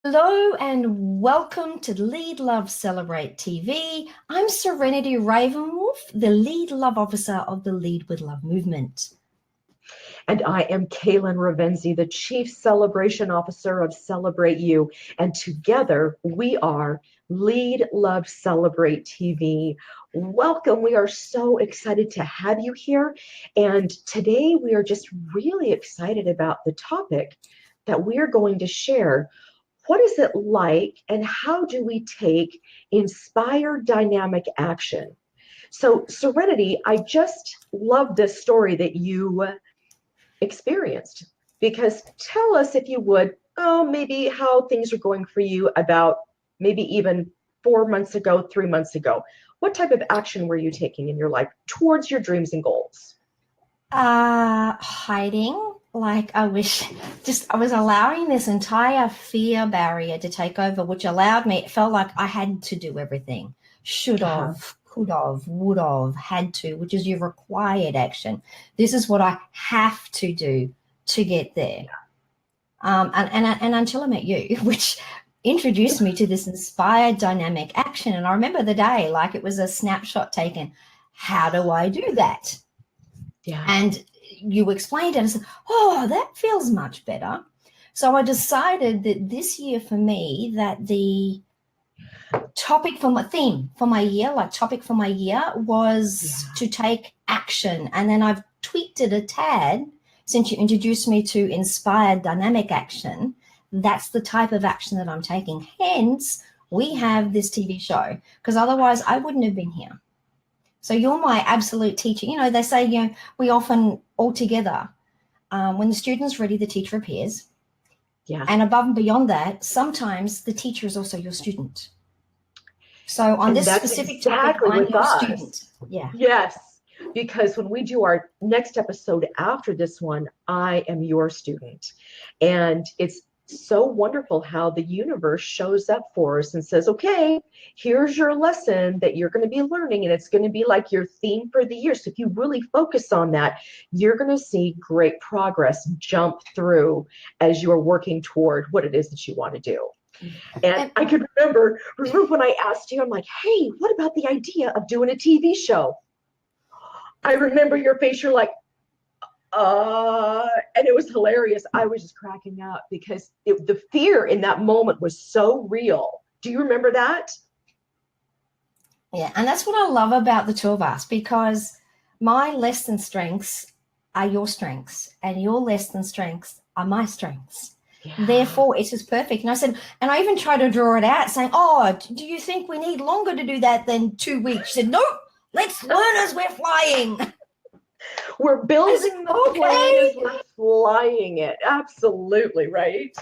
Hello and welcome to Lead Love Celebrate TV. I'm Serenity Ravenwolf, the Lead Love Officer of the Lead with Love movement. And I am Kaelen, the Chief Celebration Officer of Celebrate You. And together we are Lead Love Celebrate TV. Welcome. We are so excited to have you here. And today we are just really excited about the topic that we are going to share. What is it like and how do we take inspired dynamic action? So Serenity, I just love this story that you experienced, because tell us, if you would, maybe how things are going for you about maybe even 4 months ago, 3 months ago. What type of action were you taking in your life towards your dreams and goals? Hiding. Like I was allowing this entire fear barrier to take over, which allowed me, it felt like I had to do everything. Should have, could have, would have, had to, which is your required action. This is what I have to do to get there. And until I met you, which introduced me to this inspired dynamic action. And I remember the day like it was a snapshot taken. How do I do that? Yeah. And you explained it and said, oh, that feels much better. So I decided that this year for me, that the topic for my theme for my year, was to take action. And then I've tweaked it a tad since you introduced me to inspired dynamic action. That's the type of action that I'm taking. Hence, we have this TV show, because otherwise I wouldn't have been here. So you're my absolute teacher. You know, they say, we often all together, when the student's ready, the teacher appears. Yeah. And above and beyond that, sometimes the teacher is also your student. So on this specific topic, I'm your student. Yeah. Yes. Because when we do our next episode after this one, I am your student. And it's so wonderful how the universe shows up for us and says, okay, here's your lesson that you're going to be learning, and it's going to be like your theme for the year. So if you really focus on that, you're going to see great progress jump through as you're working toward what it is that you want to do. And I can remember when I asked you, I'm like, hey, what about the idea of doing a TV show? I remember your face, you're like, and it was hilarious. I was just cracking up because the fear in that moment was so real. Do you remember that? Yeah, and that's what I love about the two of us, because my less than strengths are your strengths and your less than strengths are my strengths. Yeah. Therefore, it is perfect. And I said, and I even tried to draw it out saying, oh, do you think we need longer to do that than 2 weeks? She said, nope, let's learn as we're flying. We're building the plane as we're flying it. Absolutely, right?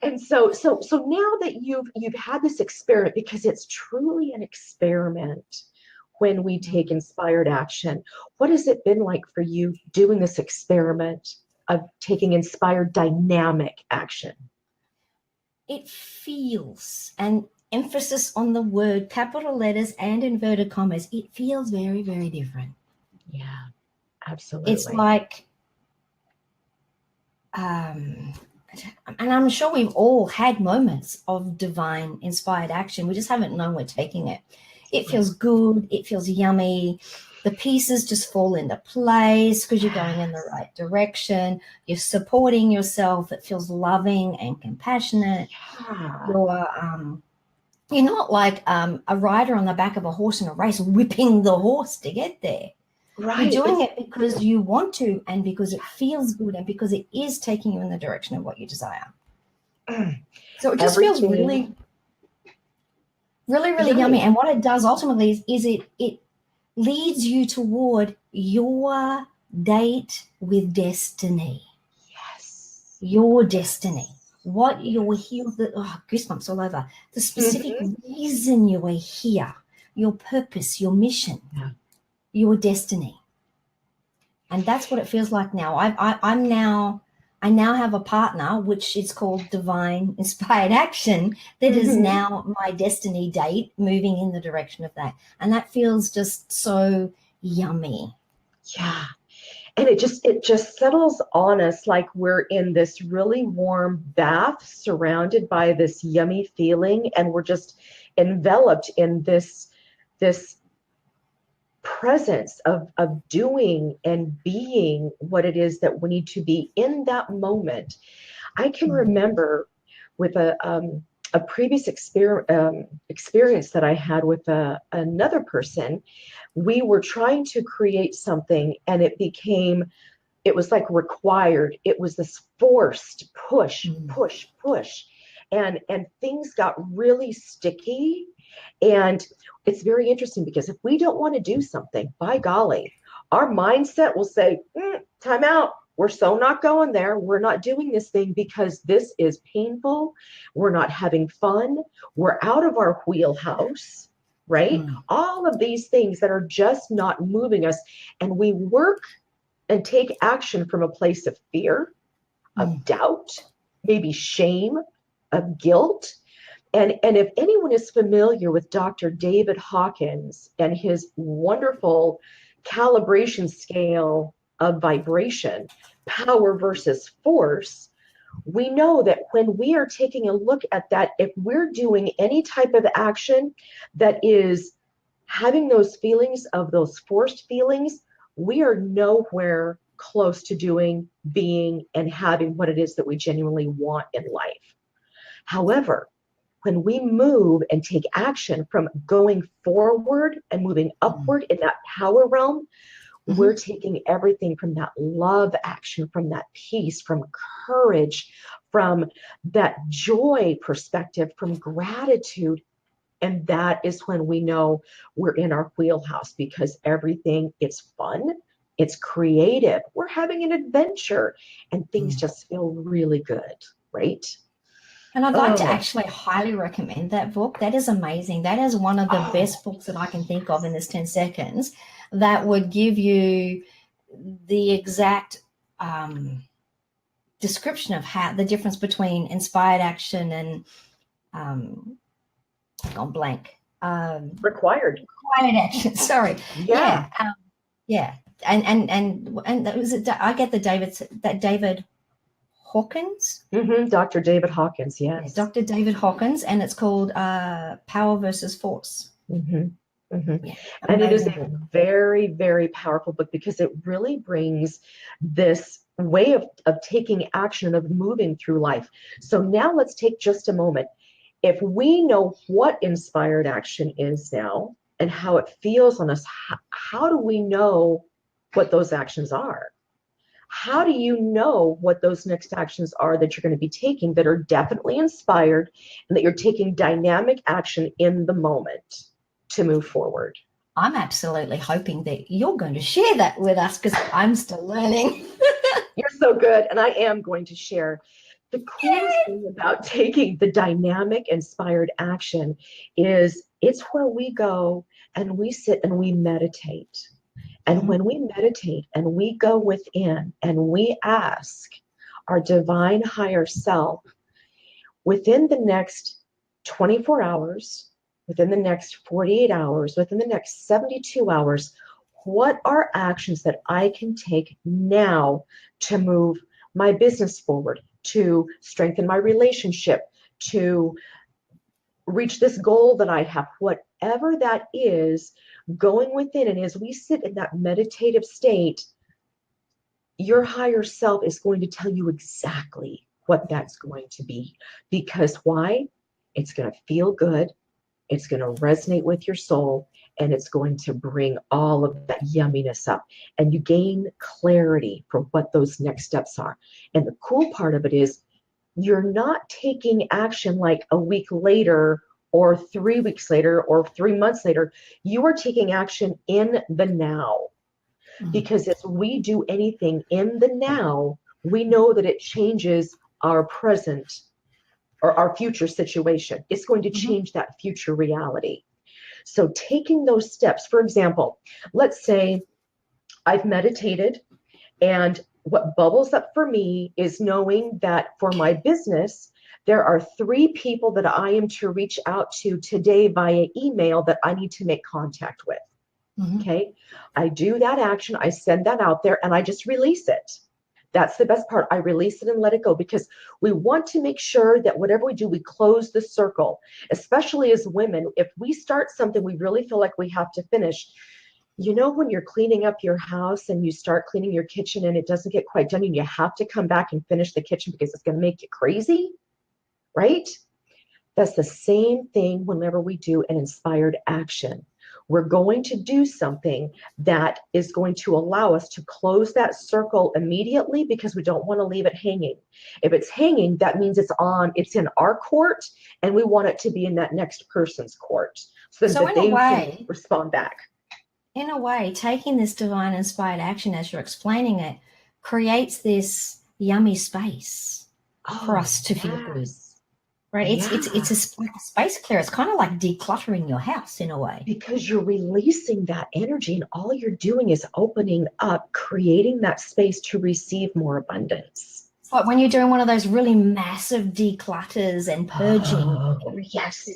And so now that you've had this experiment, because it's truly an experiment when we take inspired action, what has it been like for you doing this experiment of taking inspired dynamic action? It feels, and emphasis on the word, capital letters and inverted commas, it feels very, very different. Yeah. Absolutely. It's like, and I'm sure we've all had moments of divine inspired action. We just haven't known we're taking it. It feels good. It feels yummy. The pieces just fall into place because you're going in the right direction. You're supporting yourself. It feels loving and compassionate. You're not like a rider on the back of a horse in a race whipping the horse to get there. Right. You're doing it because you want to, and because it feels good, and because it is taking you in the direction of what you desire. So it just feels really, really, really yummy. And what it does ultimately is it leads you toward your date with destiny. Yes. Your destiny. What you're here, goosebumps all over. The specific reason you are here, your purpose, your mission. Yeah. Your destiny. And that's what it feels like now. I now have a partner, which is called Divine Inspired Action, that is now my destiny date, moving in the direction of that. And that feels just so yummy. Yeah. And it just settles on us like we're in this really warm bath surrounded by this yummy feeling, and we're just enveloped in this presence of doing and being what it is that we need to be in that moment. I can remember with a previous experience that I had with another person. We were trying to create something, and it was like required. It was this forced push, push, push. And things got really sticky. And it's very interesting because if we don't want to do something, by golly, our mindset will say, time out. We're so not going there. We're not doing this thing because this is painful. We're not having fun. We're out of our wheelhouse, right? All of these things that are just not moving us. And we work and take action from a place of fear, of doubt, maybe shame, of guilt. And if anyone is familiar with Dr. David Hawkins and his wonderful calibration scale of vibration, power versus force, we know that when we are taking a look at that, if we're doing any type of action that is having those feelings of those forced feelings, we are nowhere close to doing, being, and having what it is that we genuinely want in life. However, when we move and take action from going forward and moving upward in that power realm, we're taking everything from that love action, from that peace, from courage, from that joy perspective, from gratitude. And that is when we know we're in our wheelhouse, because everything is fun, it's creative, we're having an adventure, and things just feel really good, right? And I'd like to actually highly recommend that book. That is amazing. That is one of the best books that I can think of in this 10 seconds that would give you the exact description of how the difference between inspired action and gone blank. Required action. Sorry. Yeah. And that was it. I get that David Hawkins. Dr. David Hawkins, yes. Yeah, Dr. David Hawkins, and it's called Power versus Force. Yeah, and it is a very, very powerful book because it really brings this way of taking action, of moving through life. So now let's take just a moment. If we know what inspired action is now and how it feels on us, how do we know what those actions are? How do you know what those next actions are that you're going to be taking that are definitely inspired and that you're taking dynamic action in the moment to move forward? I'm absolutely hoping that you're going to share that with us because I'm still learning. You're so good. And I am going to share. The coolest thing about taking the dynamic inspired action is it's where we go and we sit and we meditate. And when we meditate and we go within and we ask our divine higher self, within the next 24 hours, within the next 48 hours, within the next 72 hours, what are actions that I can take now to move my business forward, to strengthen my relationship, to reach this goal that I have, whatever that is, going within. And as we sit in that meditative state, your higher self is going to tell you exactly what that's going to be. Because why? It's going to feel good. It's going to resonate with your soul, and it's going to bring all of that yumminess up. And you gain clarity for what those next steps are. And the cool part of it is you're not taking action like a week later or 3 weeks later or 3 months later. You are taking action in the now. Because if we do anything in the now, we know that it changes our present or our future situation. It's going to change that future reality. So taking those steps, for example, let's say I've meditated, and what bubbles up for me is knowing that for my business, there are 3 people that I am to reach out to today via email that I need to make contact with. Okay. I do that action. I send that out there and I just release it. That's the best part. I release it and let it go because we want to make sure that whatever we do, we close the circle, especially as women. If we start something we really feel like we have to finish, you know, when you're cleaning up your house and you start cleaning your kitchen and it doesn't get quite done and you have to come back and finish the kitchen because it's going to make you crazy, right? That's the same thing whenever we do an inspired action. We're going to do something that is going to allow us to close that circle immediately because we don't want to leave it hanging. If it's hanging, that means it's in our court and we want it to be in that next person's court so that they can respond back. In a way, taking this divine inspired action as you're explaining it creates this yummy space for us to feel good. Right? It's a space clear. It's kind of like decluttering your house in a way. Because you're releasing that energy and all you're doing is opening up, creating that space to receive more abundance. It's like when you're doing one of those really massive declutters and purging. Oh, yes.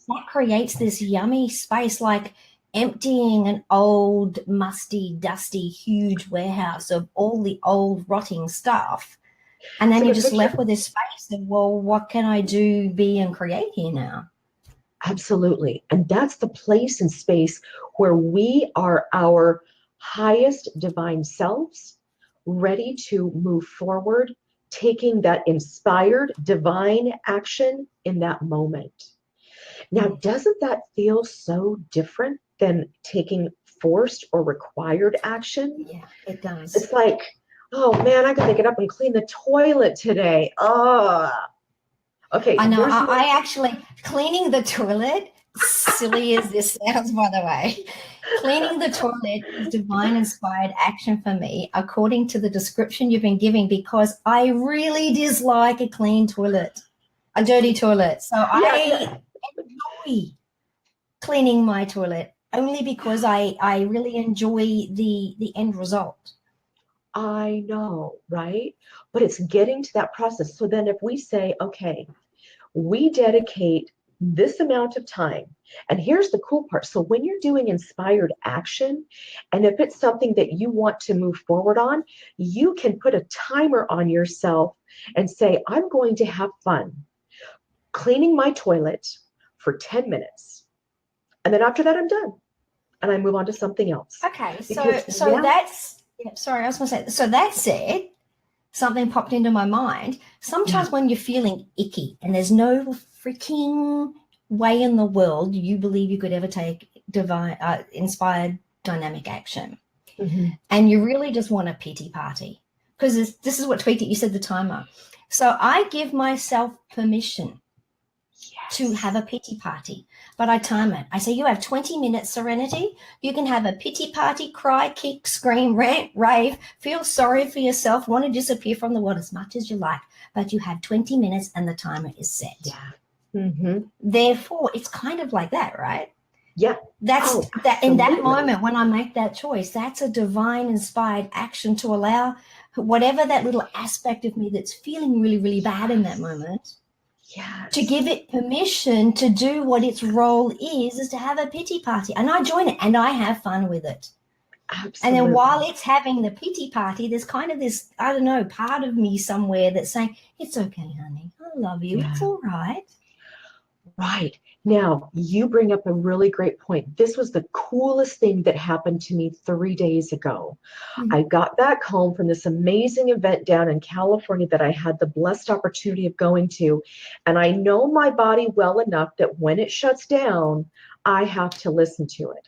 That creates this yummy space, like emptying an old, musty, dusty, huge warehouse of all the old rotting stuff. And then you're just left with this space of, well, what can I do, be, and create here now? Absolutely. And that's the place and space where we are our highest divine selves, ready to move forward, taking that inspired divine action in that moment. Now, doesn't that feel so different than taking forced or required action? Yeah, it does. It's like, oh man, I gotta get up and clean the toilet today. Okay. I know. I actually, cleaning the toilet, silly as this sounds, by the way, cleaning the toilet is divine inspired action for me, according to the description you've been giving, because I really dislike a clean toilet, a dirty toilet. So I enjoy cleaning my toilet only because I really enjoy the end result. I know, right? But it's getting to that process. So then if we say, okay, we dedicate this amount of time, and here's the cool part. So when you're doing inspired action, and if it's something that you want to move forward on, you can put a timer on yourself and say, I'm going to have fun cleaning my toilet for 10 minutes. And then after that, I'm done. And I move on to something else. Okay, so that's... Yeah, sorry, I was going to say, so that said, something popped into my mind. Sometimes when you're feeling icky and there's no freaking way in the world you believe you could ever take divine, inspired dynamic action, and you really just want a pity party, because this is what tweaked it. You said the timer. So I give myself permission to have a pity party, but I time it. I say, you have 20 minutes, Serenity. You can have a pity party, cry, kick, scream, rant, rave, feel sorry for yourself, want to disappear from the world as much as you like, but you have 20 minutes and the timer is set. Therefore, it's kind of like that, right? Yeah. That's that in that moment when I make that choice, that's a divine inspired action to allow whatever that little aspect of me that's feeling really, really bad in that moment. To give it permission to do what its role is to have a pity party. And I join it and I have fun with it. Absolutely. And then while it's having the pity party, there's kind of this, I don't know, part of me somewhere that's saying, it's okay, honey. I love you. It's all right. Right. Now, you bring up a really great point. This was the coolest thing that happened to me 3 days ago. I got back home from this amazing event down in California that I had the blessed opportunity of going to. And I know my body well enough that when it shuts down, I have to listen to it.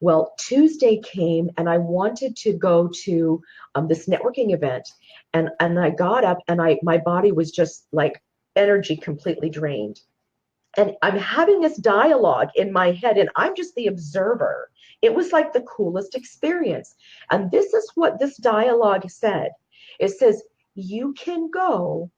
Well, Tuesday came and I wanted to go to this networking event. And I got up and my body was just like energy completely drained. And I'm having this dialogue in my head, and I'm just the observer. It was like the coolest experience. And this is what this dialogue said. It says, you can go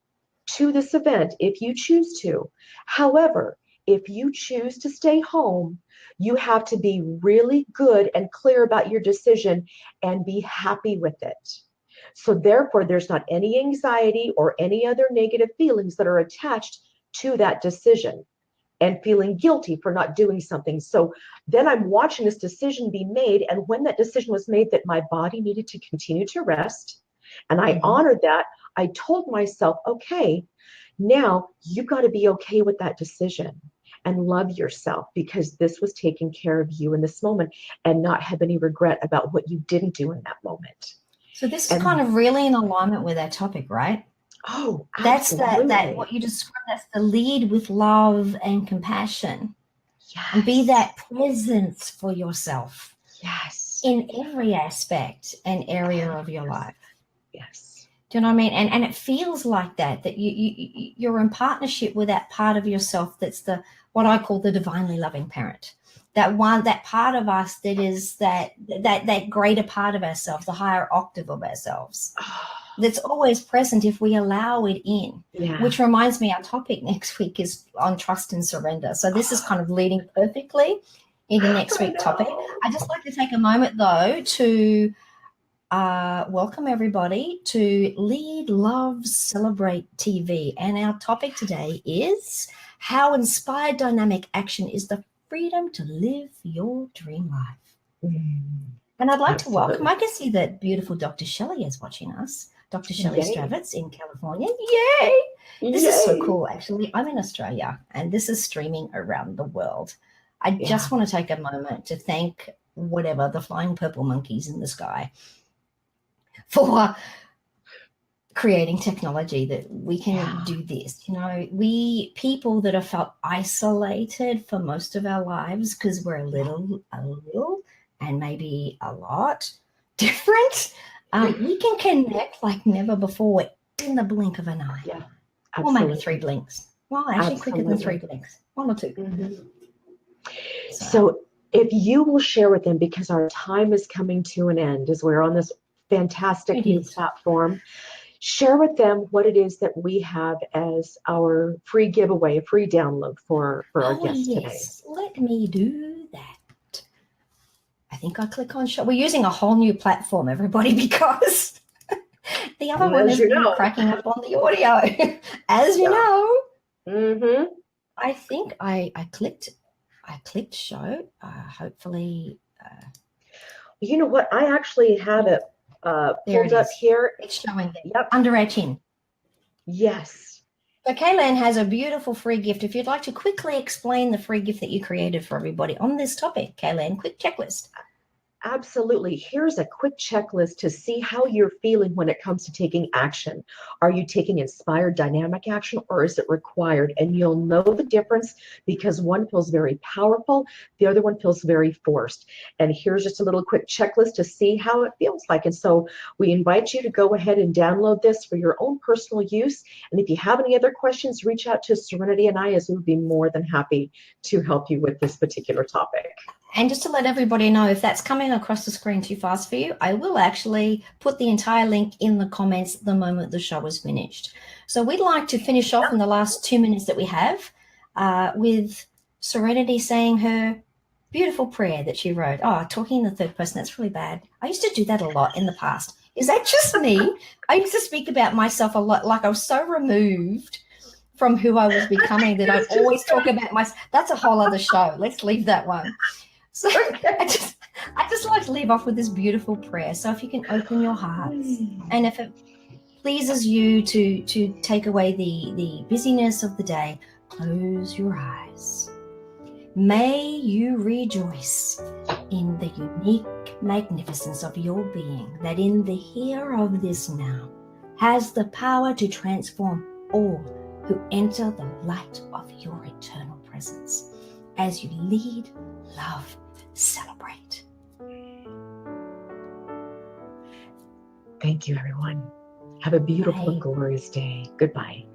to this event if you choose to. However, if you choose to stay home, you have to be really good and clear about your decision and be happy with it. So therefore, there's not any anxiety or any other negative feelings that are attached to that decision. and feeling guilty for not doing something. So then I'm watching this decision be made. And when that decision was made that my body needed to continue to rest, and I honored that, I told myself, okay, now you got to be okay with that decision and love yourself, because this was taking care of you in this moment, and not have any regret about what you didn't do in that moment. So this is kind of really in alignment with our topic, right? Oh, That's absolutely. that what you described, that's the lead with love and compassion. Yes. And be that presence for yourself. Yes. In every aspect and area of your life. Yes. Do you know what I mean? And it feels like that you're in partnership with that part of yourself that's the what I call the divinely loving parent. That part of us that is that greater part of ourselves, the higher octave of ourselves. That's always present if we allow it in. Yeah. Which reminds me, our topic next week is on trust and surrender. So this is kind of leading perfectly into next week's topic. I'd just like to take a moment, though, to welcome everybody to Lead, Love, Celebrate TV. And our topic today is how inspired dynamic action is the freedom to live your dream life. And I'd like to welcome, I can see that beautiful Dr. Shelley is watching us. Dr. Shelley Stravitz in California. Yay! This is so cool, actually. I'm in Australia, and this is streaming around the world. I just want to take a moment to thank whatever, the flying purple monkeys in the sky, for creating technology that we can do this. You know, we people that have felt isolated for most of our lives because we're a little, and maybe a lot different. We can connect like never before in the blink of an eye. Yeah, or maybe 3 blinks. Well, actually quicker than 3 blinks. 1 or 2. So if you will share with them, because our time is coming to an end as we're on this fantastic new platform, share with them what it is that we have as our free giveaway, a free download for our guests today. Let me do that. I think I click on show. We're using a whole new platform, everybody, because the other one has been cracking up on the audio, as you know. I think I clicked show. Hopefully. You know what? I actually have it pulled up here. It's showing there. Under our chin. Yes. So Kaelen has a beautiful free gift. If you'd like to quickly explain the free gift that you created for everybody on this topic, Kaelen, quick checklist. Absolutely. Here's a quick checklist to see how you're feeling when it comes to taking action. Are you taking inspired dynamic action, or is it required? And you'll know the difference, because one feels very powerful, the other one feels very forced. And here's just a little quick checklist to see how it feels like. And so we invite you to go ahead and download this for your own personal use. And if you have any other questions, reach out to Serenity and I, as we would be more than happy to help you with this particular topic. And just to let everybody know, if that's coming across the screen too fast for you, I will actually put the entire link in the comments the moment the show is finished. So we'd like to finish off in the last 2 minutes that we have with Serenity saying her beautiful prayer that she wrote. Oh, talking in the third person, that's really bad. I used to do that a lot in the past. Is that just me? I used to speak about myself a lot, like I was so removed from who I was becoming that I'd always talk about myself. That's a whole other show. Let's leave that one. So I just like to leave off with this beautiful prayer. So if you can open your hearts, and if it pleases you to take away the busyness of the day, close your eyes. May you rejoice in the unique magnificence of your being, that in the here of this now has the power to transform all who enter the light of your eternal presence. As you lead, love, celebrate. Thank you, everyone. Have a beautiful and glorious day. Goodbye.